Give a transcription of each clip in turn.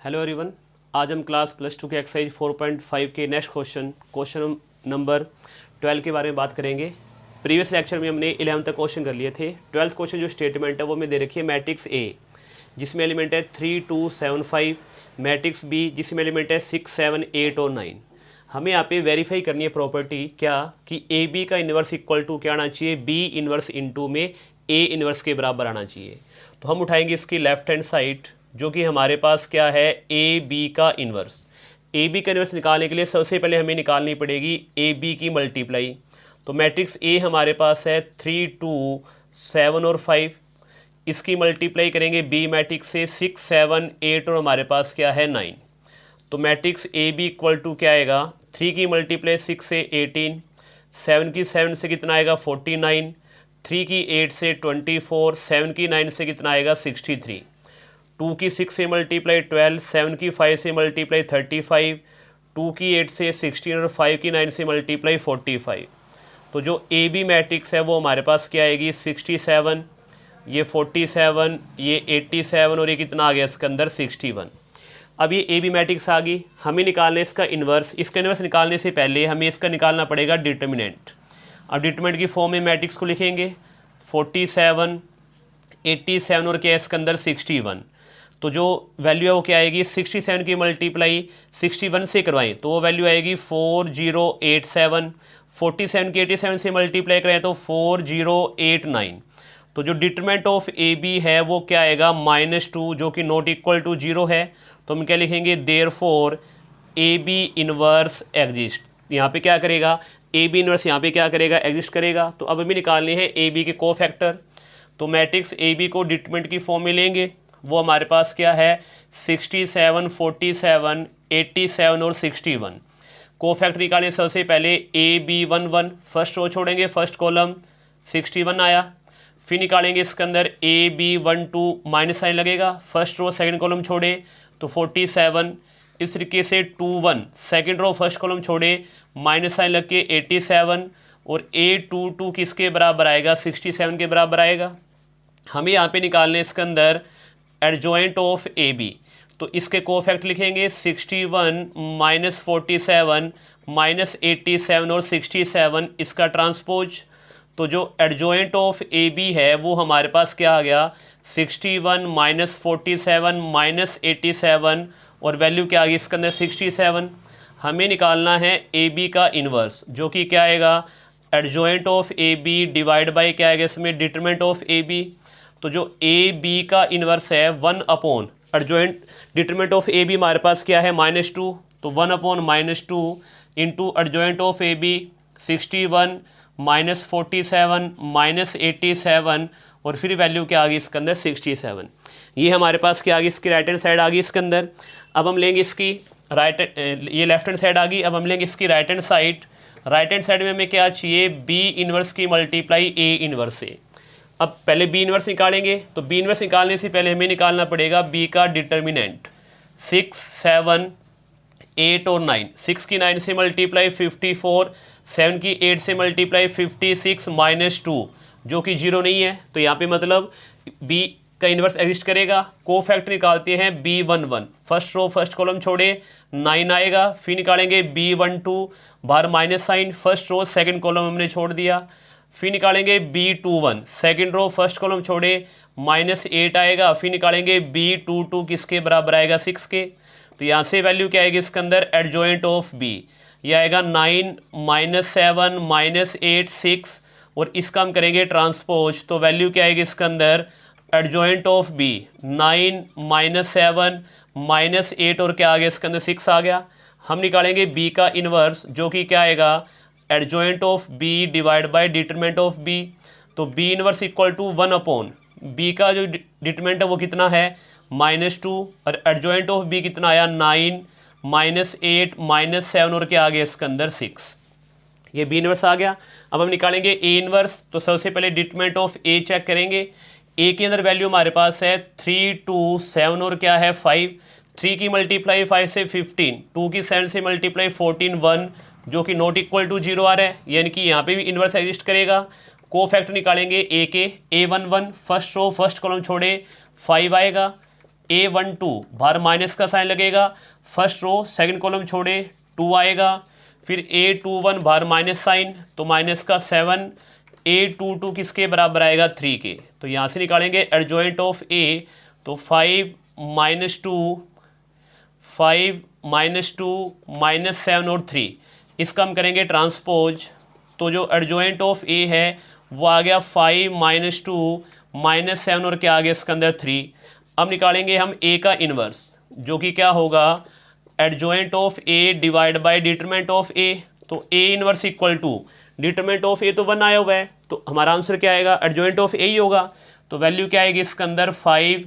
Hello everyone, आज हम class +2 के एक्सरसाइज 4.5 के नेक्स्ट क्वेश्चन नंबर 12 के बारे में बात करेंगे। प्रीवियस लेक्चर में हमने 11 तक क्वेश्चन कर लिए थे। 12th क्वेश्चन जो स्टेटमेंट है वो हमें दे रखी है मैट्रिक्स ए जिसमें एलिमेंट है 3, 2, 7, 5, मैट्रिक्स बी जिसमें एलिमेंट है 6, 7, 8 और 9। हमें यहाँ पे वेरीफाई करनी है प्रॉपर्टी क्या कि ए बी का इन्वर्स इक्वल टू क्या आना चाहिए, बी इन्वर्स इनटू में ए इन्वर्स के बराबर आना चाहिए। तो हम उठाएंगे इसकी लेफ्ट हैंड साइड जो कि हमारे पास क्या है, ए बी का इन्वर्स। ए बी का इन्वर्स निकालने के लिए सबसे पहले हमें निकालनी पड़ेगी ए बी की मल्टीप्लाई। तो मैट्रिक्स ए हमारे पास है 3, 2, 7 और 5। इसकी मल्टीप्लाई करेंगे बी मैट्रिक्स से 6, 7, 8 और हमारे पास क्या है 9। तो matrix A B equal to क्या आएगा, 3 की मल्टीप्लाई 6 से 18, 7 की 7 से कितना आएगा 49, 3 की 8 से 24, 7 की 9 से कितना आएगा 63, 2 की 6 से मल्टीप्लाई 12, 7 की 5 से मल्टीप्लाई 35, 2 की 8 से 16 और 5 की 9 से मल्टीप्लाई 45। तो जो ए बी मैट्रिक्स है वो हमारे पास क्या आएगी 67, ये 47, ये 87 और ये कितना आ गया इसके अंदर 61। अब ये ए बी मैट्रिक्स आ गई, हमें निकालना है इसका इन्वर्स। इसका इन्वर्स निकालने से पहले हमें इसका निकालना पड़ेगा डिटर्मिनेंट। अब डिटर्मिनेंट की फॉर्म में मैट्रिक्स को लिखेंगे 47, 87 और क्या है इसके अंदर 61। तो जो वैल्यू है वो क्या आएगी, 67 की मल्टीप्लाई 61 से करवाएं तो वो वैल्यू आएगी 4087, 47 की 87 से मल्टीप्लाई करें तो 4089। तो जो डिटरमिनेंट ऑफ ए बी है वो क्या आएगा -2 जो कि नॉट इक्वल टू 0 है। तो हम क्या लिखेंगे, therefore A B inverse exist. यहाँ पे क्या करेगा, ए बी इनवर्स यहाँ पे क्या करेगा, एग्जिस्ट करेगा। तो अब हमें निकालने हैं ए बी के कोफैक्टर। तो मैट्रिक्स ए बी को डिटरमिनेंट की फॉर्म में लेंगे, वो हमारे पास क्या है 67, 47, 87 और 61। कोफैक्टर निकालें सबसे पहले ए बी 11, फर्स्ट रो छोड़ेंगे, फर्स्ट कॉलम 61 आया। फिर निकालेंगे इसके अंदर ए बी 12 माइनस साइन लगेगा, फर्स्ट रो सेकंड कॉलम छोड़े तो 47। इस तरीके से 21 सेकंड रो फर्स्ट कॉलम छोड़े माइनस साइन लग के 87 और A22 किसके बराबर आएगा 67 के बराबर आएगा। हमें यहाँ पे निकालने इसके अंदर एडजॉइंट ऑफ ए बी। तो इसके कोफैक्ट लिखेंगे 61 -47 -87 और 67 इसका ट्रांसपोज। तो जो एडजॉइंट ऑफ ए बी है वो हमारे पास क्या आ गया 61 -47 -87 और वैल्यू क्या आ गई इसके अंदर 67। हमें निकालना है ए बी का इन्वर्स जो कि क्या आएगा adjoint of A B divide by क्या आएगा इसमें डिटरमिनेंट ऑफ ए बी। तो जो ए बी का इन्वर्स है 1 upon adjoint determinant of A B हमारे पास क्या है -2, तो 1 upon -2 into adjoint of A B 61 -47 -87 और फिर वैल्यू क्या आ गई इसके अंदर 67। ये हमारे पास क्या आ गई, इसकी राइट हैंड साइड आ गई इसके अंदर। अब हम लेंगे इसकी ये लेफ्ट हैंड साइड आ गई। अब हम लेंगे इसकी right hand side. Right hand side में हमें क्या चाहिए, बी इन्वर्स की मल्टीप्लाई ए इन्वर्स से। अब पहले बी इन्वर्स निकालेंगे, तो बी इन्वर्स निकालने से पहले हमें निकालना पड़ेगा बी का डिटर्मिनेंट 6, 7, 8 और 9। 6 की 9 से मल्टीप्लाई 54, 7 की 8 से मल्टीप्लाई 56 -2 जो कि 0 नहीं है। तो यहाँ पे मतलब बी का इन्वर्स एग्जिस्ट करेगा। कोफैक्टर निकालते हैं B11, first row first column छोड़े 9 आएगा। फिर निकालेंगे B12 बाहर minus sign, first row second column हमने छोड़ दिया। फिर निकालेंगे B21 second row first column छोड़े -8 आएगा। फिर निकालेंगे B22 किसके बराबर आएगा 6 के। तो यहाँ से वैल्यू क्या आएगी इसके अंदर एडजॉइंट ऑफ बी, यह आएगा 9 -7 -8 6 और इसका हम करेंगे ट्रांसपोज। तो वैल्यू क्या आएगी इसके अंदर एडजॉइंट ऑफ बी 9 -7 -8 और क्या आ गया इसके अंदर 6 आ गया। हम निकालेंगे बी का इन्वर्स जो कि क्या आएगा adjoint of B divide by determinant of B. तो B inverse equal to 1 upon B का जो डिटरमिनेंट है वो कितना है -2 और एडजॉइंट ऑफ बी कितना आया 9 -8 -7 और क्या आ गया इसके अंदर 6। ये बी इन्वर्स आ गया। अब हम निकालेंगे ए इन्वर्स। तो सबसे पहले डिटरमिनेंट ऑफ ए चेक करेंगे। ए के अंदर वैल्यू हमारे पास है 3, 2, 7 और क्या है 5। 3 की मल्टीप्लाई 5 से 15, 2 की 7 से मल्टीप्लाई 14 1 जो कि नॉट इक्वल टू 0 आ रहा है, यानी कि यहाँ पे भी इन्वर्स एग्जिस्ट करेगा। कोफैक्टर निकालेंगे ए के A11 first row first column छोड़े 5 आएगा। A12 बाहर माइनस का साइन लगेगा, फर्स्ट रो सेकंड कॉलम छोड़े 2 आएगा, फिर A21 बाहर माइनस साइन तो माइनस का 7, A22 किसके बराबर आएगा 3 के। तो यहाँ से निकालेंगे एडजॉइंट ऑफ A, तो 5 - 2 5 - 2 -7 और 3, इसका हम करेंगे ट्रांसपोज। तो जो एडजॉइंट ऑफ ए है वो आ गया 5 - 2 -7 और क्या आ गया इसके अंदर 3। अब निकालेंगे हम ए का इन्वर्स, जो कि क्या होगा adjoint of A divide by determinant of A. तो A inverse equal to determinant of A तो 1 आया हुआ है, तो हमारा आंसर क्या आएगा एडजॉइंट ऑफ ए ही होगा। तो वैल्यू क्या आएगी इसके अंदर 5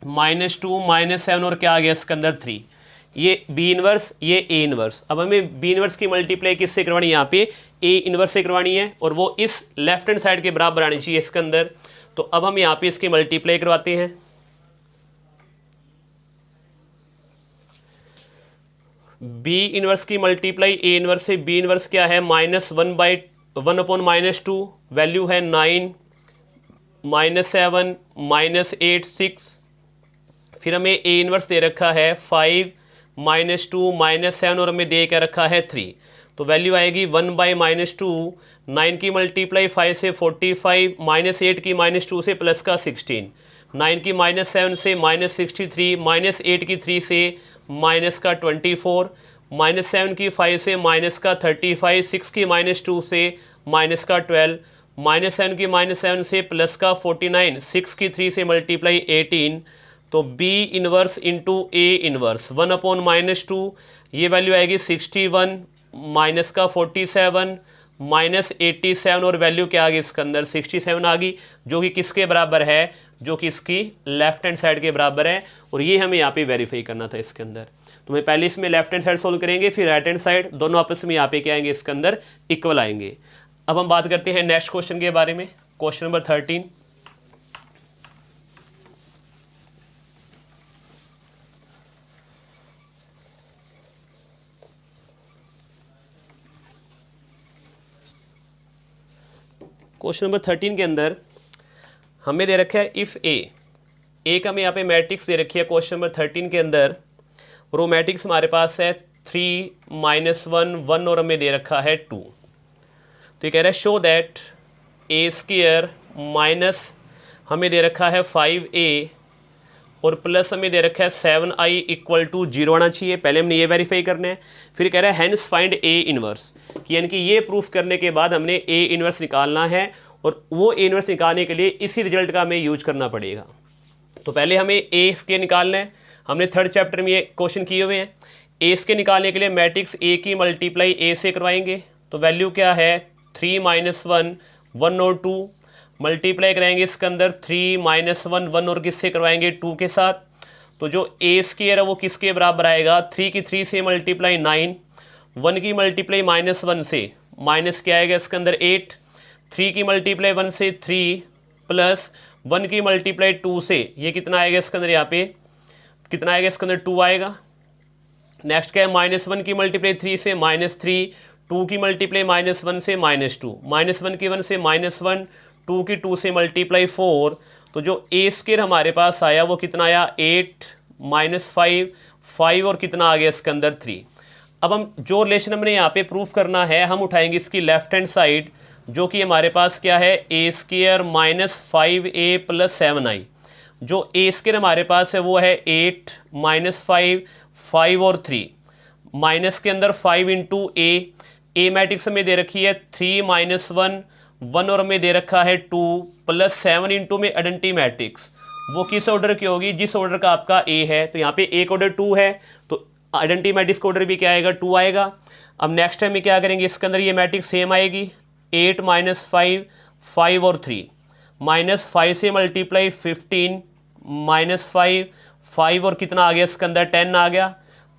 - 2 -7 और क्या आ गया इसके अंदर 3। ये बी इन्वर्स, ये ए इन्वर्स। अब हमें बी इन्वर्स की मल्टीप्लाई किससे करवानी है, यहाँ पे ए इन्वर्स से करवानी है, और वो इस लेफ्ट हैंड साइड के बराबर आनी चाहिए इसके अंदर। तो अब हम यहाँ पे इसकी मल्टीप्लाई करवाते हैं। बी इन्वर्स की मल्टीप्लाई ए इन्वर्स से, बी इन्वर्स क्या है -1/1/-2, वैल्यू है 9 -7 -8 6, फिर हमें ए इन्वर्स दे रखा है 5 - 2 -7 और हमें दे क्या रखा है 3। तो वैल्यू आएगी 1/-2, 9 की मल्टीप्लाई 5 से 45, -8 की -2 से प्लस का 16, 9 की -7 से -63, -8 की 3 से माइनस का 24, -7 की 5 से माइनस का 35, 6 की -2 से माइनस का 12, -7 की -7 से प्लस का 49, 6 की 3 से मल्टीप्लाई 18। तो B inverse into A inverse 1/-2, ये वैल्यू आएगी 61, माइनस का 47 -87 और वैल्यू क्या आ गई इसके अंदर 67 आ गई, जो कि किसके बराबर है, जो कि इसकी लेफ्ट हैंड साइड के बराबर है। और ये हमें यहाँ पे वेरीफाई करना था इसके अंदर। तो मैं पहले इसमें लेफ्ट हैंड साइड सोल्व करेंगे, फिर राइट हैंड साइड, दोनों आपस में यहाँ पे क्या आएंगे इसके अंदर इक्वल आएंगे। अब हम बात करते हैं नेक्स्ट क्वेश्चन के बारे में, क्वेश्चन नंबर 13। क्वेश्चन नंबर 13 के अंदर हमें दे रखा है इफ़ ए का हमें यहाँ पे मैट्रिक्स दे रखी है क्वेश्चन नंबर 13 के अंदर, और वो मैट्रिक्स हमारे पास है 3 -1 1 और हमें दे रखा है 2। तो ये कह रहा है शो दैट A² माइनस हमें दे रखा है 5A और प्लस हमें दे रखा है 7I = 0 आना चाहिए। पहले हमने ये वेरीफाई करना है, फिर कह रहा है हैंस फाइंड ए इन्वर्स, कि यानी कि ये प्रूफ करने के बाद हमने ए इन्वर्स निकालना है, और वो ए इन्वर्स निकालने के लिए इसी रिजल्ट का हमें यूज करना पड़ेगा। तो पहले हमें ए स्के निकालना है, हमने थर्ड चैप्टर में ये क्वेश्चन किए हुए हैं। ए स्के निकालने के लिए मैट्रिक्स ए की मल्टीप्लाई ए से करवाएंगे, तो वैल्यू क्या है 3 - 1 1 और 2, मल्टीप्लाई कराएंगे इसके अंदर 3 - 1 1 और किससे करवाएंगे 2 के साथ। तो जो ए स्क्वायर है वो किसके बराबर आएगा, 3 की 3 से मल्टीप्लाई 9, 1 की मल्टीप्लाई -1 से माइनस क्या आएगा इसके अंदर 8, 3 की मल्टीप्लाई 1 से 3 प्लस 1 की मल्टीप्लाई 2 से ये कितना आएगा इसके अंदर, यहाँ पे कितना आएगा इसके अंदर 2 आएगा। नेक्स्ट क्या है -1 की मल्टीप्लाई 3 से -3, 2 की मल्टीप्लाई -1 से -2, -1 की 1 से -1, 2 की 2 से मल्टीप्लाई 4। तो जो ए स्क्वायर हमारे पास आया वो कितना आया 8 -5 5 और कितना आ गया इसके अंदर 3। अब हम जो रिलेशन हमने यहाँ पे प्रूफ करना है, हम उठाएंगे इसकी लेफ्ट हैंड साइड, जो कि हमारे पास क्या है A² - 5A + 7I। जो ए स्क्वायर हमारे पास है वो है 8 -5 5 और 3, माइनस के अंदर 5 × ए मैट्रिक्स हमें दे रखी है 3 - 1 1 और हमें दे रखा है 2 प्लस 7 × में आइडेंटिटी मैट्रिक्स, वो किस ऑर्डर की होगी, जिस ऑर्डर का आपका ए है। तो यहाँ पे ए का ऑर्डर 2 है, तो आइडेंटिटी मैट्रिक्स का ऑर्डर भी क्या आएगा 2 आएगा। अब नेक्स्ट टाइम में क्या करेंगे, इसके अंदर ये मैट्रिक्स सेम आएगी 8 - 5 5 और 3, -5 से मल्टीप्लाई 15 -5 5 और कितना आ गया इसके अंदर 10 आ गया,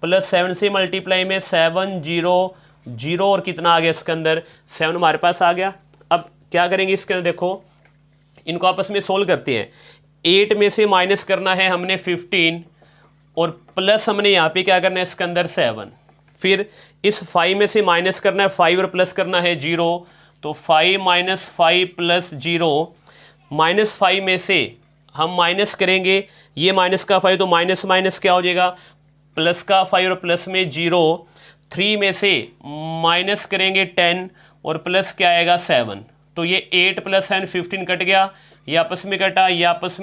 प्लस 7 से मल्टीप्लाई में 7 0 0 और कितना आ गया इसके अंदर 7 हमारे पास आ गया। अब क्या करेंगे इसके अंदर, देखो इनको आपस में सोल्व करते हैं। 8 में से माइनस करना है हमने 15 और प्लस हमने यहाँ पे क्या करना है इसके अंदर 7, फिर इस 5 में से माइनस करना है 5 और प्लस करना है 0, तो 5 - 5 + 0, -5 में से हम माइनस करेंगे, ये माइनस का 5 तो माइनस माइनस क्या हो जाएगा, प्लस का 5 और प्लस में 0, 3 में से माइनस करेंगे 10 और प्लस क्या आएगा 7, तो ये 8 + 10 15 कट गया, ये आपस में कटा, ये आपस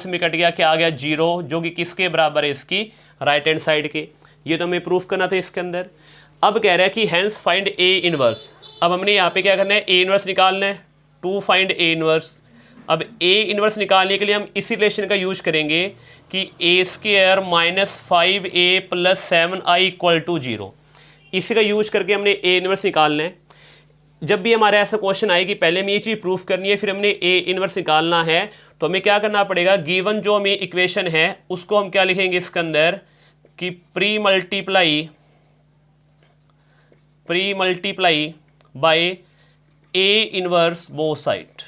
में कट गया, क्या आ गया 0, जो कि किसके बराबर है, इसकी राइट हैंड साइड के। ये तो हमें प्रूफ करना था इसके अंदर। अब कह रहा है कि हैंस फाइंड ए इनवर्स। अब हमने यहाँ पे क्या करना है, ए इनवर्स निकालना है, टू फाइंड ए इनवर्स। अब ए इनवर्स निकालने के लिए हम इसी रिलेशन का यूज करेंगे कि a² - 5a + 7i = 0। इसी का यूज करके हमने ए इनवर्स निकालना है। जब भी हमारा ऐसा क्वेश्चन आए कि पहले हमें ये चीज़ प्रूफ करनी है, फिर हमने ए इनवर्स निकालना है, तो हमें क्या करना पड़ेगा, गिवन जो हमें इक्वेशन है उसको हम क्या लिखेंगे इसके अंदर कि pre multiply by A inverse both side.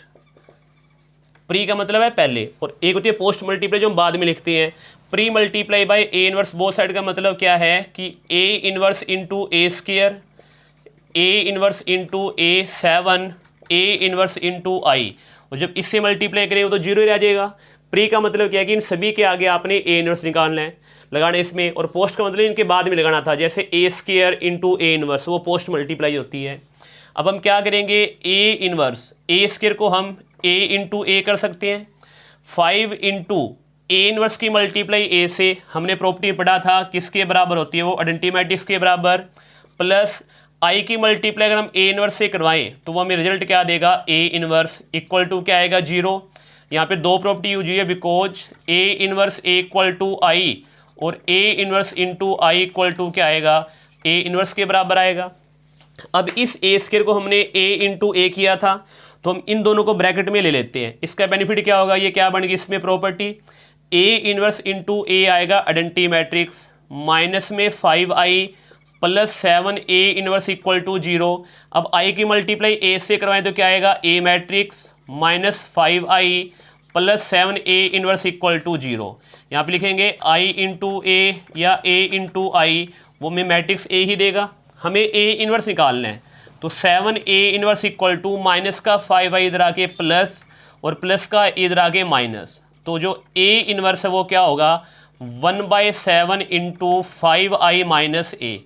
Pre का मतलब है पहले, और एक होती है पोस्ट मल्टीप्लाई जो हम बाद में लिखते हैं। Pre multiply by A inverse both side का मतलब क्या है कि A inverse into a², A inverse into a7, A inverse into I, और जब इससे मल्टीप्लाई करेंगे तो 0 ही रह जाएगा। प्री का मतलब क्या है कि इन सभी के आगे आपने ए इनवर्स निकालना है, लगाना इसमें, और पोस्ट का मतलब इनके बाद में लगाना था, जैसे a² इंटू ए इनवर्स, वो पोस्ट मल्टीप्लाई होती है। अब हम क्या करेंगे, ए इनवर्स a² को हम a इंटू ए कर सकते हैं, 5 इंटू ए इनवर्स की मल्टीप्लाई ए से, हमने प्रॉपर्टी पढ़ा था किसके बराबर होती है, वो आइडेंटिटी मैट्रिक्स के बराबर, प्लस आई की मल्टीप्लाई अगर हम ए इनवर्स से करवाएं तो वो हमें रिजल्ट क्या देगा, ए इनवर्स इक्वल टू क्या आएगा 0। यहाँ पे दो प्रॉपर्टी यूज हुई है, because A inverse equal to I और A inverse into I equal to क्या आएगा, ए इनवर्स के बराबर आएगा। अब इस a² को हमने a इंटू ए किया था, तो हम इन दोनों को ब्रैकेट में ले लेते हैं। इसका बेनिफिट क्या होगा, ये क्या बन गई इसमें प्रॉपर्टी, a इनवर्स इंटू ए आएगा आइडेंटिटी मैट्रिक्स, माइनस में 5i + 7a inverse equal to 0। अब i की मल्टीप्लाई a से करवाएं तो क्या आएगा, a matrix minus 5i + 7a inverse equal to 0। यहाँ पे लिखेंगे i इंटू ए या a इंटू आई, वो हमें मैट्रिक्स a ही देगा, हमें a इनवर्स निकालना है। तो 7a inverse equal to minus का 5i इधर आके प्लस और प्लस का इधर आके माइनस, तो जो a इनवर्स है वो क्या होगा, 1/7 into 5i minus a,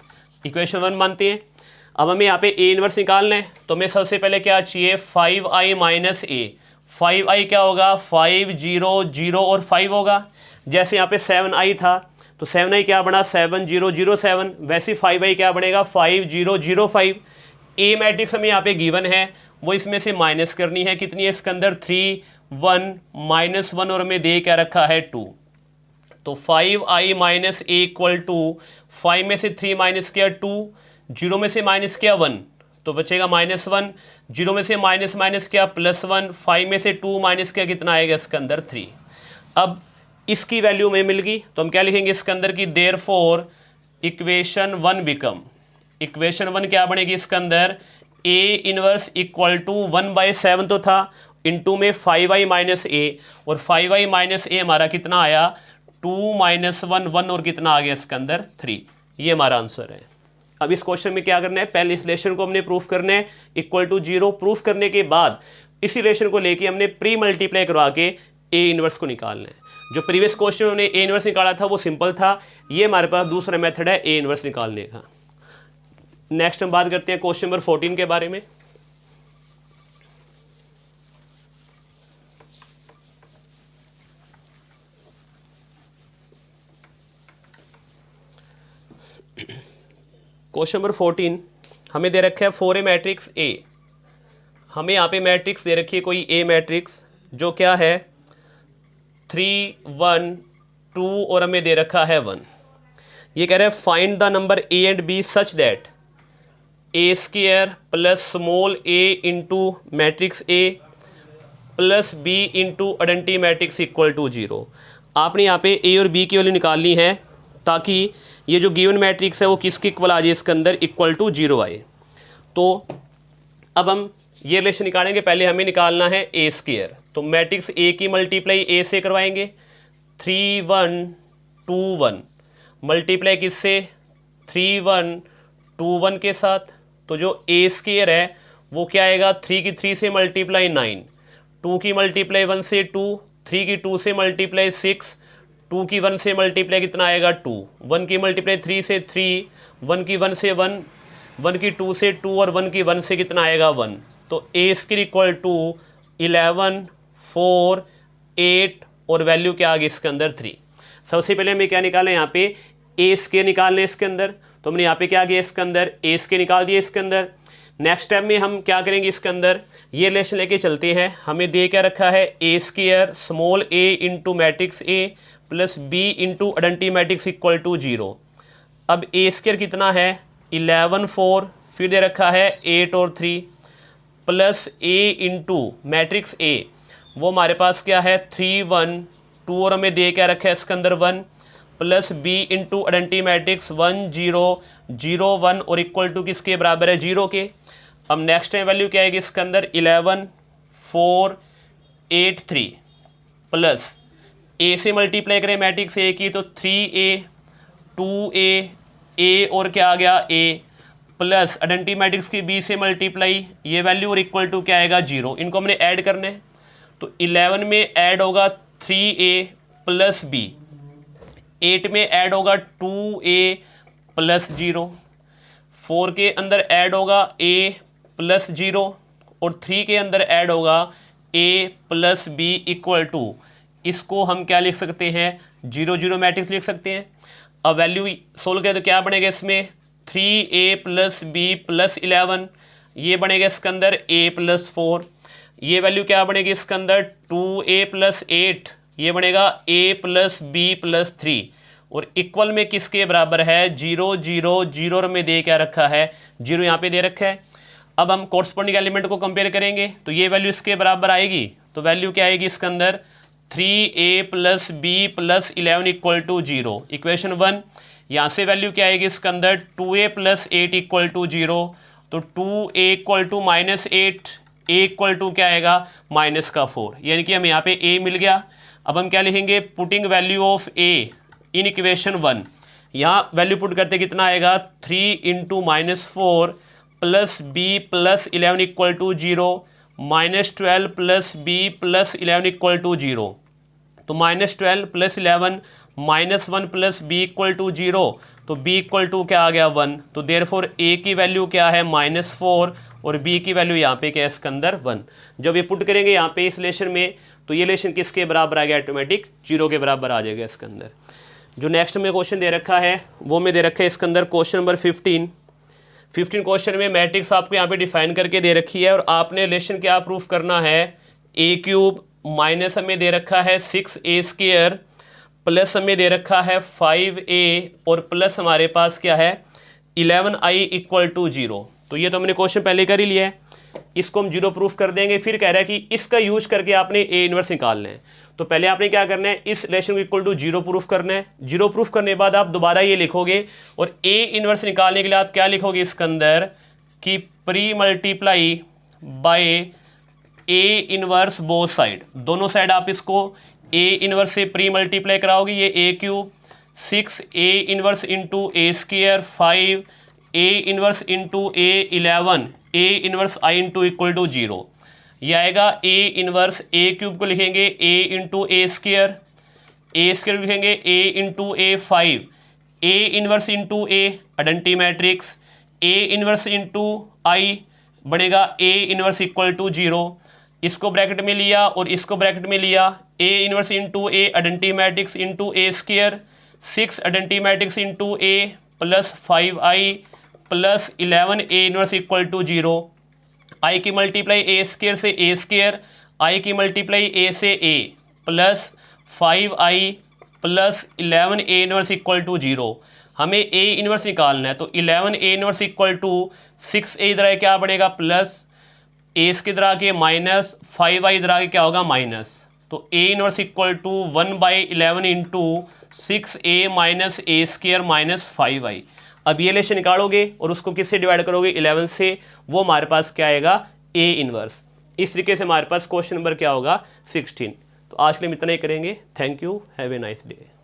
equation 1 मानते हैं। अब हमें यहाँ पे a इनवर्स निकालना है, तो हमें सबसे पहले क्या चाहिए, 5i माइनस a। 5i क्या होगा, 5 0 0 और 5 होगा। जैसे यहाँ पे 7i था तो 7i क्या बना, 7 0 0 7, वैसे 5i क्या बनेगा, 5 0 0 5। ए मैट्रिक्स हमें यहाँ पे गिवन है, वो इसमें से माइनस करनी है, कितनी है इसके अंदर 3 1 -1, और हमें दे क्या रखा है 2। तो 5i minus a equal to 5 में से 3 माइनस किया 2, 0 में से माइनस किया 1 तो बचेगा -1, 0 में से माइनस किया +1, 5 में से 2 माइनस किया कितना आएगा इसके अंदर 3। अब इसकी वैल्यू में मिल गई, तो हम क्या लिखेंगे इसके अंदर की देयरफॉर इक्वेशन 1 बिकम, इक्वेशन 1 क्या बनेगी इसके अंदर, a इनवर्स इक्वल टू 1/7 तो था, इंटू में 5i माइनस a, और 5i माइनस a हमारा कितना आया 2 - 1 1, और कितना आ गया इसके अंदर 3। ये हमारा आंसर है। अब इस क्वेश्चन में क्या करना है, पहले इस रिलेशन को हमने प्रूफ करना है इक्वल टू 0। प्रूफ करने के बाद इसी रिलेशन को लेके हमने प्री मल्टीप्लाई करवा के ए इनवर्स को निकालना है। जो प्रीवियस क्वेश्चन में हमने ए इनवर्स निकाला था वो सिंपल था, ये हमारे पास दूसरा मेथड है ए इनवर्स निकालने का। नेक्स्ट हम बात करते हैं क्वेश्चन नंबर 14 के बारे में। क्वेश्चन नंबर 14 हमें दे रखा है फॉर ए मैट्रिक्स ए। हमें यहाँ पे मैट्रिक्स दे रखी है कोई ए मैट्रिक्स जो क्या है 3 1 2, और हमें दे रखा है 1। ये कह रहा है find the number a and b such that a² plus small a into matrix a plus b into identity matrix equal to 0। आपने यहाँ पे a और b की वैल्यू निकालनी है ताकि ये जो गिवन मैट्रिक्स है वो किसके इक्वल आ जाए इसके अंदर, इक्वल टू 0 आए। तो अब हम ये रिलेशन निकालेंगे, पहले हमें निकालना है a²। तो मैट्रिक्स a की मल्टीप्लाई a से करवाएंगे, 3 1 2 1 मल्टीप्लाई किससे, 3 1 2 1 के साथ। तो जो a² है वो क्या आएगा, 3 की 3 से मल्टीप्लाई 9, 2 की मल्टीप्लाई 1 से 2, 3 की 2 से मल्टीप्लाई 6, 2 की 1 से मल्टीप्लाई कितना आएगा 2, 1 की मल्टीप्लाई 3 से 3, 1 की 1 से 1, 1 की 2 से 2 और 1 की 1 से कितना आएगा 1। तो ए स्क्वायर इक्वल टू 11, 4, 8 और वैल्यू क्या आ गई इसके अंदर 3। सबसे पहले हमें क्या निकालें यहाँ पे ए स्क्वायर निकालने इसके अंदर, तो हमने यहाँ पे क्या किया इसके अंदर ए स्क्वायर निकाल दिया इसके अंदर। नेक्स्ट स्टेप में हम क्या करेंगे इसके अंदर ये रिलेशन लेके चलते हैं। हमें दे क्या रखा है A square small a into matrix A plus B into identity matrix equal to 0। अब ए स्क्वायर कितना है 11, 4, फिर दे रखा है 8 और 3 प्लस a इंटू मैट्रिक्स ए वो हमारे पास क्या है 3, 1, 2 और हमें दे क्या रखा है इसके अंदर 1 plus b into identity matrix 1, 0, 0, 1 और इक्वल टू किसके बराबर है 0 के। अब नेक्स्ट टाइम वैल्यू क्या आएगी इसके अंदर 11, 4, 8, 3 प्लस a से मल्टीप्लाई करें मैट्रिक्स a की तो 3a, 2a, a और क्या आ गया a प्लस आइडेंटिटी मैट्रिक्स की b से मल्टीप्लाई ये वैल्यू और इक्वल टू क्या आएगा 0। इनको हमने ऐड करना है तो 11 में ऐड होगा 3a प्लस b, 8 में ऐड होगा 2a प्लस 0, 4 के अंदर ऐड होगा a प्लस 0 और 3 के अंदर ऐड होगा a plus b equal to, इसको हम क्या लिख सकते हैं 0, 0 मैट्रिक्स लिख सकते हैं। अब वैल्यू सोल्व करें तो क्या बनेगा इसमें 3a प्लस b प्लस 11, ये बनेगा इसके अंदर a प्लस 4, ये वैल्यू क्या बनेगी इसके अंदर 2a प्लस 8, ये बनेगा a प्लस b प्लस 3 और इक्वल में किसके बराबर है 0, 0, 0 और में दे क्या रखा है 0 यहाँ पे दे रखा है। अब हम कोरस्पॉन्डिंग एलिमेंट को कंपेयर करेंगे तो ये वैल्यू इसके बराबर आएगी, तो वैल्यू क्या आएगी इसके अंदर 3a plus b plus 11 equal to 0, equation 1। यहाँ से वैल्यू क्या आएगी इसके अंदर 2a प्लस 8 इक्वल टू 0, तो 2a equal to minus 8, a equal to क्या आएगा माइनस का 4, यानी कि हमें यहाँ पे a मिल गया। अब हम क्या लिखेंगे putting value of a in equation 1, यहाँ वैल्यू पुट करते कितना आएगा 3 into minus 4 plus b plus 11 equal to 0 minus 12 plus b plus 11 equal to 0, तो minus 12 plus 11 minus 1 plus b equal to 0, तो b इक्वल टू क्या आ गया 1, तो therefore a की वैल्यू क्या है -4 और b की वैल्यू यहाँ पे क्या है इसके अंदर 1। जब ये पुट करेंगे यहाँ पे इस रिलेशन में तो ये रिलेशन किसके बराबर आ गया ऑटोमेटिक 0 के बराबर आ जाएगा इसके अंदर। जो नेक्स्ट में क्वेश्चन दे रखा है वो में दे रखा है इसके अंदर क्वेश्चन नंबर 15 क्वेश्चन में मैट्रिक्स आपको यहाँ पे डिफाइन करके दे रखी है और आपने रिलेशन क्या प्रूफ करना है a क्यूब माइनस हमें दे रखा है 6a स्क्वायर प्लस हमें दे रखा है 5a और प्लस हमारे पास क्या है 11i इक्वल टू 0। तो ये तो हमने क्वेश्चन पहले कर ही लिया है, इसको हम 0 प्रूफ कर देंगे। फिर कह रहा है कि इसका यूज करके आपने a इनवर्स निकालना है, तो पहले आपने क्या करना है इस रिलेशन को इक्वल टू 0 प्रूफ करना है। 0 प्रूफ करने के बाद आप दोबारा ये लिखोगे और a इनवर्स निकालने के लिए आप क्या लिखोगे इसके अंदर कि pre multiply by a inverse both side, दोनों साइड आप इसको a इनवर्स से प्री मल्टीप्लाई कराओगे, ये a cube 6a inverse into a square 5a inverse into a 11 a inverse i into equal to 0, ये आएगा a इनवर्स a क्यूब को लिखेंगे a इंटू a स्क्वायर लिखेंगे a into a 5 a inverse into a identity matrix a inverse into i बनेगा a inverse equal to 0, इसको bracket में लिया और इसको ब्रैकेट में लिया a inverse into a identity matrix into a square 6 identity matrix into a plus 5i plus 11 a inverse equal to 0, i की multiply a square से a स्क्वायर, i की मल्टीप्लाई a से a plus 5i plus 11 a inverse equal to 0। हमें a inverse निकालना है तो 11 a inverse equal to 6a इधर आए क्या बनेगा प्लस, a इसके इधर आके माइनस 5i इधर आके क्या होगा माइनस, तो a inverse equal to 1/11 into 6a minus a square minus 5i। अब ये रिलेशन निकालोगे और उसको किससे डिवाइड करोगे 11 से, वो हमारे पास क्या आएगा a इनवर्स। इस तरीके से हमारे पास क्वेश्चन नंबर क्या होगा 16। तो आज के लिए हम इतना ही करेंगे। Thank you, have a nice day.